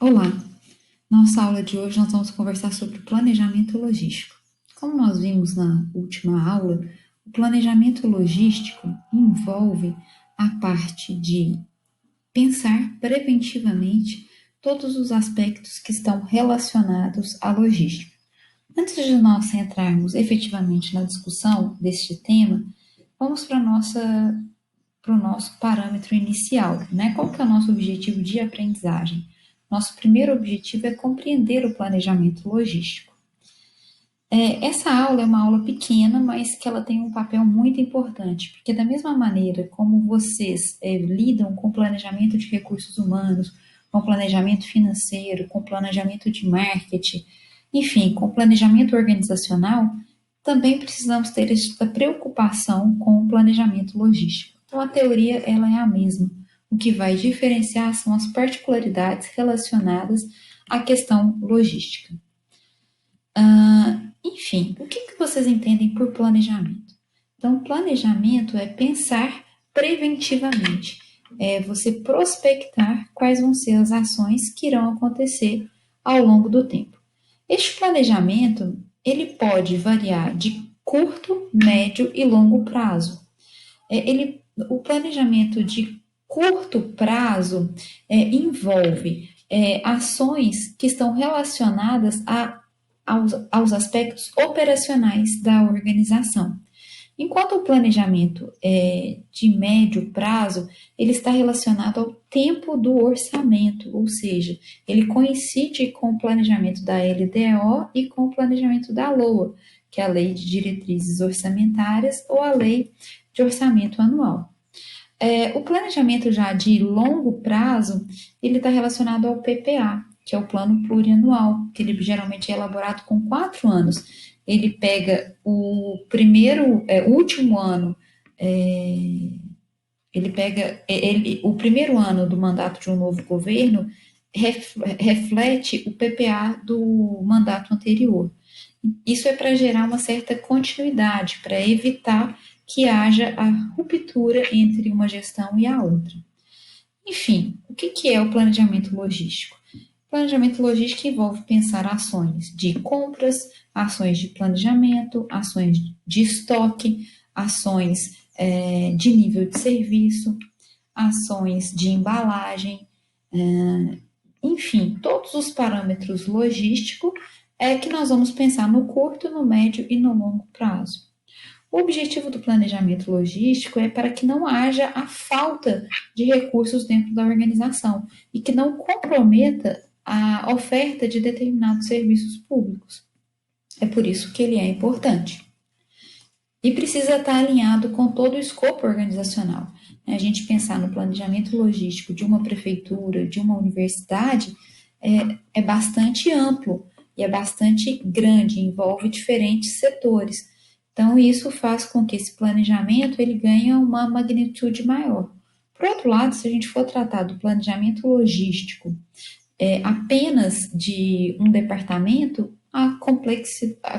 Olá! Na nossa aula de hoje nós vamos conversar sobre planejamento logístico. Como nós vimos na última aula, o planejamento logístico envolve a parte de pensar preventivamente todos os aspectos que estão relacionados à logística. Antes de nós entrarmos efetivamente na discussão deste tema, vamos para o nosso parâmetro inicial, né? Qual que é o nosso objetivo de aprendizagem? Nosso primeiro objetivo é compreender o planejamento logístico. Essa aula é uma aula pequena, mas que ela tem um papel muito importante, porque da mesma maneira como vocês lidam com planejamento de recursos humanos, com planejamento financeiro, com planejamento de marketing, enfim, com planejamento organizacional, também precisamos ter esta preocupação com o planejamento logístico. Então, a teoria ela é a mesma. O que vai diferenciar são as particularidades relacionadas à questão logística. Enfim, o que vocês entendem por planejamento? Então, planejamento é pensar preventivamente, é você prospectar quais vão ser as ações que irão acontecer ao longo do tempo. Este planejamento ele pode variar de curto, médio e longo prazo. O planejamento de curto prazo envolve ações que estão relacionadas aos aspectos operacionais da organização. Enquanto o planejamento de médio prazo, ele está relacionado ao tempo do orçamento, ou seja, ele coincide com o planejamento da LDO e com o planejamento da LOA, que é a Lei de Diretrizes Orçamentárias ou a Lei de Orçamento Anual. O planejamento já de longo prazo, ele está relacionado ao PPA, que é o Plano Plurianual, que ele geralmente é elaborado com 4 anos. Ele pega o último ano, o primeiro ano do mandato de um novo governo reflete o PPA do mandato anterior. Isso é para gerar uma certa continuidade, para evitar que haja a ruptura entre uma gestão e a outra. Enfim, o que é o planejamento logístico? O planejamento logístico envolve pensar ações de compras, ações de planejamento, ações de estoque, ações de nível de serviço, ações de embalagem, enfim, todos os parâmetros logísticos que nós vamos pensar no curto, no médio e no longo prazo. O objetivo do planejamento logístico é para que não haja a falta de recursos dentro da organização e que não comprometa a oferta de determinados serviços públicos. É por isso que ele é importante. E precisa estar alinhado com todo o escopo organizacional. A gente pensar no planejamento logístico de uma prefeitura, de uma universidade, é bastante amplo e é bastante grande, envolve diferentes setores. Então, isso faz com que esse planejamento ele ganhe uma magnitude maior. Por outro lado, se a gente for tratar do planejamento logístico apenas de um departamento, a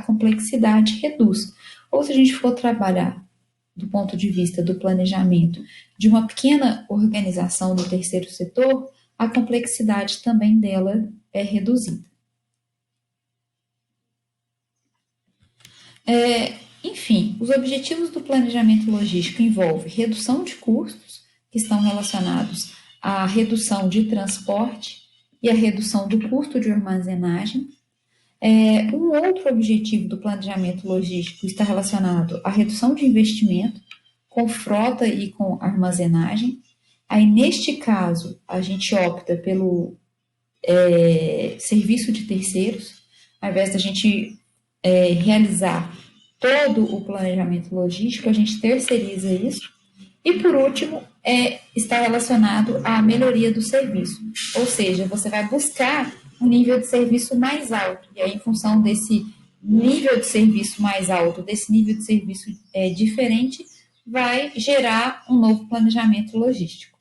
complexidade reduz. Ou se a gente for trabalhar do ponto de vista do planejamento de uma pequena organização do terceiro setor, a complexidade também dela é reduzida. Enfim, os objetivos do planejamento logístico envolvem redução de custos, que estão relacionados à redução de transporte e à redução do custo de armazenagem. Um outro objetivo do planejamento logístico está relacionado à redução de investimento com frota e com armazenagem. Aí, neste caso, a gente opta pelo serviço de terceiros, ao invés da gente realizar todo o planejamento logístico, a gente terceiriza isso. E, por último, está relacionado à melhoria do serviço. Ou seja, você vai buscar um nível de serviço mais alto. E aí, em função desse nível de serviço mais alto, desse nível de serviço diferente, vai gerar um novo planejamento logístico.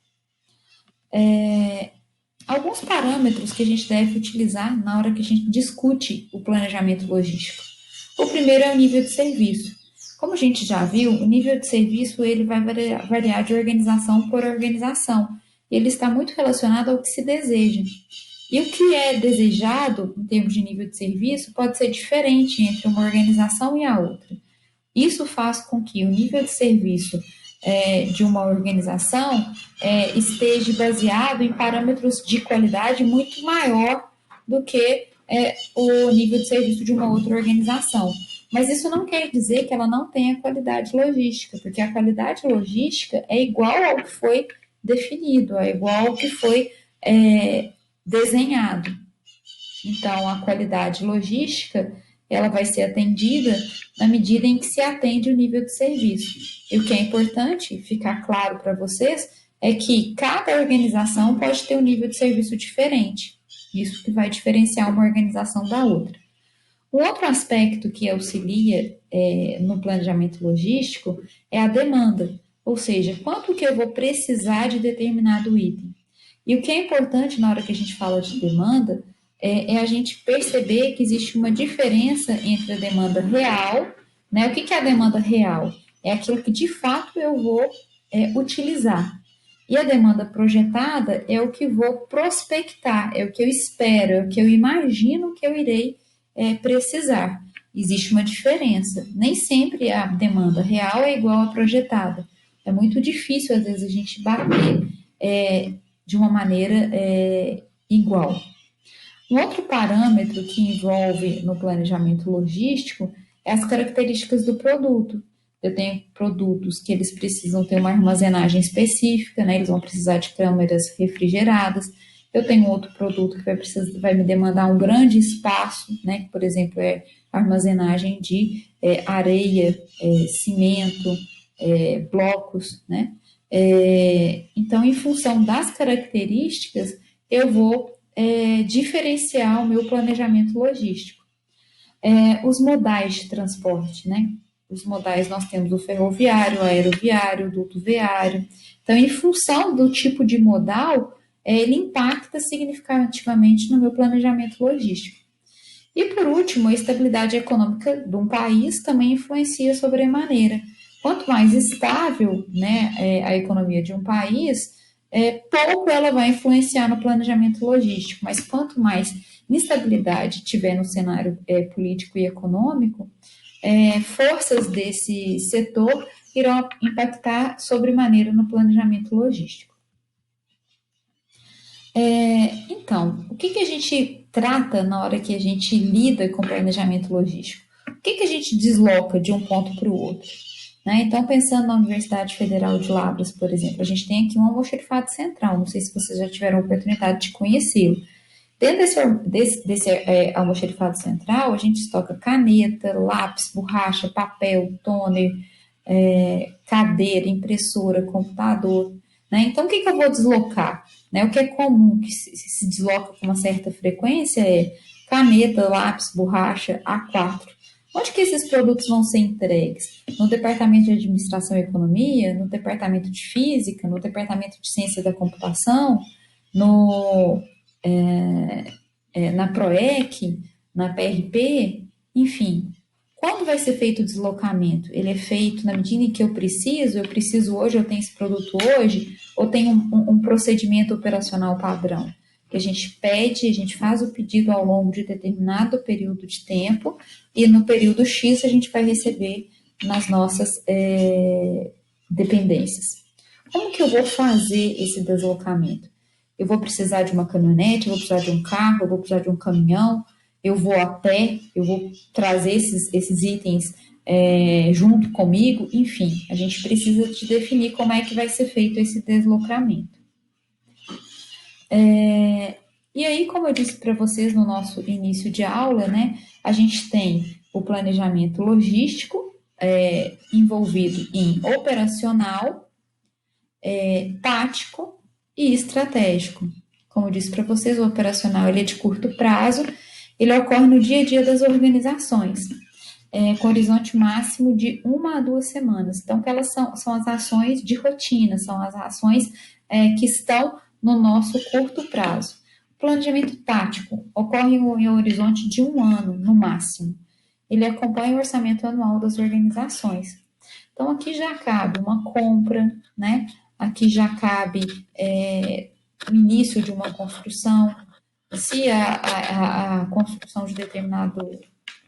Alguns parâmetros que a gente deve utilizar na hora que a gente discute o planejamento logístico. O primeiro é o nível de serviço. Como a gente já viu, o nível de serviço ele vai variar de organização por organização. ele está muito relacionado ao que se deseja. E o que é desejado, em termos de nível de serviço, pode ser diferente entre uma organização e a outra. Isso faz com que o nível de serviço de uma organização esteja baseado em parâmetros de qualidade muito maior do que o nível de serviço de uma outra organização. Mas isso não quer dizer que ela não tenha qualidade logística, porque a qualidade logística é igual ao que foi definido, é igual ao que foi desenhado. Então, a qualidade logística ela vai ser atendida na medida em que se atende o nível de serviço. E o que é importante ficar claro para vocês é que cada organização pode ter um nível de serviço diferente. Isso que vai diferenciar uma organização da outra. Um outro aspecto que auxilia no planejamento logístico é a demanda, ou seja, quanto que eu vou precisar de determinado item. E o que é importante na hora que a gente fala de demanda é a gente perceber que existe uma diferença entre a demanda real, né? O que é a demanda real? É aquilo que de fato eu vou utilizar. E a demanda projetada é o que vou prospectar, é o que eu espero, é o que eu imagino que eu irei precisar. Existe uma diferença. Nem sempre a demanda real é igual à projetada. É muito difícil, às vezes, a gente bater de uma maneira igual. Um outro parâmetro que envolve no planejamento logístico é as características do produto. Eu tenho produtos que eles precisam ter uma armazenagem específica, né? Eles vão precisar de câmeras refrigeradas. Eu tenho outro produto que vai me demandar um grande espaço, né? Que, por exemplo, é armazenagem de areia, cimento, blocos, né? Então, em função das características, eu vou diferenciar o meu planejamento logístico. Os modais de transporte, né? Os modais nós temos o ferroviário, o aeroviário, o duto viário. Então, em função do tipo de modal, ele impacta significativamente no meu planejamento logístico. E, por último, a estabilidade econômica de um país também influencia sobremaneira. Quanto mais estável, né, a economia de um país, pouco ela vai influenciar no planejamento logístico, mas quanto mais instabilidade tiver no cenário político e econômico, forças desse setor irão impactar sobremaneira no planejamento logístico. Então, o que a gente trata na hora que a gente lida com planejamento logístico? O que a gente desloca de um ponto para o outro? Né? Então, pensando na Universidade Federal de Lavras, por exemplo, a gente tem aqui um almoxarifado central, não sei se vocês já tiveram a oportunidade de conhecê-lo. Dentro desse almoxarifado central, a gente estoca caneta, lápis, borracha, papel, toner, cadeira, impressora, computador. Né? Então, o que eu vou deslocar? Né? O que é comum que se desloca com uma certa frequência é caneta, lápis, borracha, A4. Onde que esses produtos vão ser entregues? No Departamento de Administração e Economia, no Departamento de Física, no Departamento de Ciência da Computação, na PROEC, na PRP, enfim. Quando vai ser feito o deslocamento? Ele é feito na medida em que eu preciso hoje, eu tenho esse produto hoje, ou tem um procedimento operacional padrão? Que a gente pede, a gente faz o pedido ao longo de determinado período de tempo, e no período X a gente vai receber nas nossas dependências. Como que eu vou fazer esse deslocamento? Eu vou precisar de uma caminhonete, eu vou precisar de um carro, eu vou precisar de um caminhão, eu vou a pé, eu vou trazer esses itens junto comigo, enfim, a gente precisa de definir como é que vai ser feito esse deslocamento. E aí, como eu disse para vocês no nosso início de aula, né, a gente tem o planejamento logístico envolvido em operacional, tático e estratégico. Como eu disse para vocês, o operacional ele é de curto prazo, ele ocorre no dia a dia das organizações, com horizonte máximo de 1 a 2 semanas. Então, que elas são as ações de rotina, são as ações que estão no nosso curto prazo. O planejamento tático ocorre em um horizonte de 1 ano, no máximo. Ele acompanha o orçamento anual das organizações. Então, aqui já cabe uma compra, né? aqui já cabe o início de uma construção, se a construção de determinado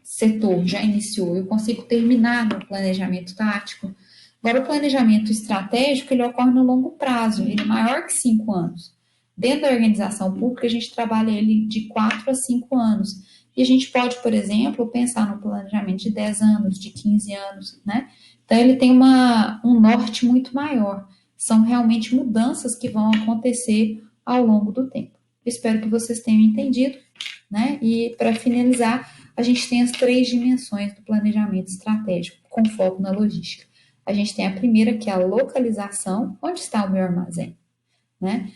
setor já iniciou, eu consigo terminar meu planejamento tático. Agora, o planejamento estratégico, ele ocorre no longo prazo, ele é maior que 5 anos. Dentro da organização pública, a gente trabalha ele de 4 a 5 anos. E a gente pode, por exemplo, pensar no planejamento de 10 anos, de 15 anos, né? Então, ele tem um norte muito maior. São realmente mudanças que vão acontecer ao longo do tempo. Espero que vocês tenham entendido, né? E, para finalizar, a gente tem as 3 dimensões do planejamento estratégico, com foco na logística. A gente tem a primeira, que é a localização, onde está o meu armazém, né?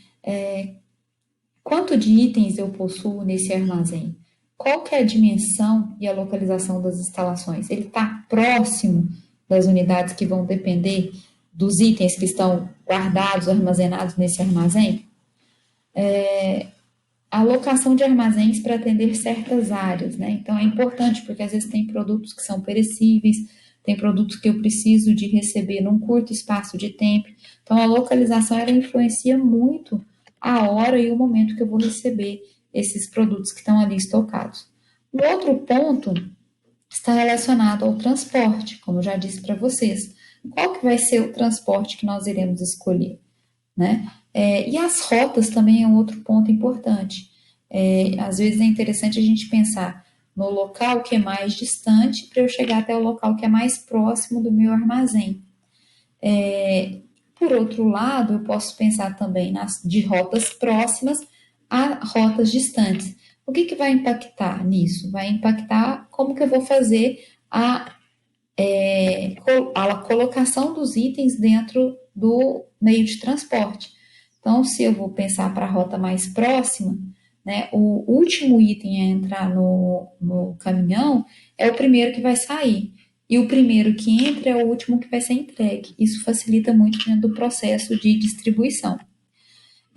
Quanto de itens eu possuo nesse armazém? Qual que é a dimensão e a localização das instalações? Ele está próximo das unidades que vão depender dos itens que estão guardados, armazenados nesse armazém? A alocação de armazéns para atender certas áreas, né? Então é importante porque às vezes tem produtos que são perecíveis, tem produtos que eu preciso de receber num curto espaço de tempo. Então a localização ela influencia muito a hora e o momento que eu vou receber esses produtos que estão ali estocados. Um outro ponto está relacionado ao transporte, como eu já disse para vocês. Qual que vai ser o transporte que nós iremos escolher, né? E as rotas também é um outro ponto importante. Às vezes é interessante a gente pensar no local que é mais distante para eu chegar até o local que é mais próximo do meu armazém. Por outro lado, eu posso pensar também de rotas próximas a rotas distantes. O que vai impactar nisso? Vai impactar como que eu vou fazer a colocação dos itens dentro do meio de transporte. Então, se eu vou pensar para a rota mais próxima, né, o último item a entrar no caminhão é o primeiro que vai sair. E o primeiro que entra é o último que vai ser entregue. Isso facilita muito dentro do processo de distribuição.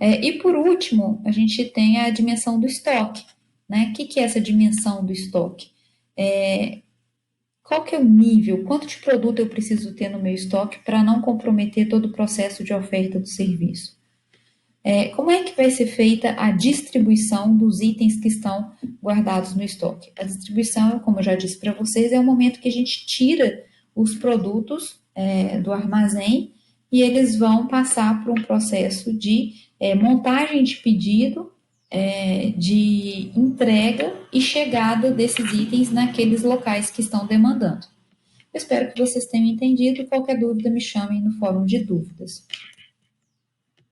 E por último, a gente tem a dimensão do estoque, né? O que é essa dimensão do estoque? Qual que é o nível, quanto de produto eu preciso ter no meu estoque para não comprometer todo o processo de oferta do serviço? Como é que vai ser feita a distribuição dos itens que estão guardados no estoque? A distribuição, como eu já disse para vocês, é o momento que a gente tira os produtos do armazém e eles vão passar por um processo de montagem de pedido, de entrega e chegada desses itens naqueles locais que estão demandando. Eu espero que vocês tenham entendido e qualquer dúvida me chamem no fórum de dúvidas.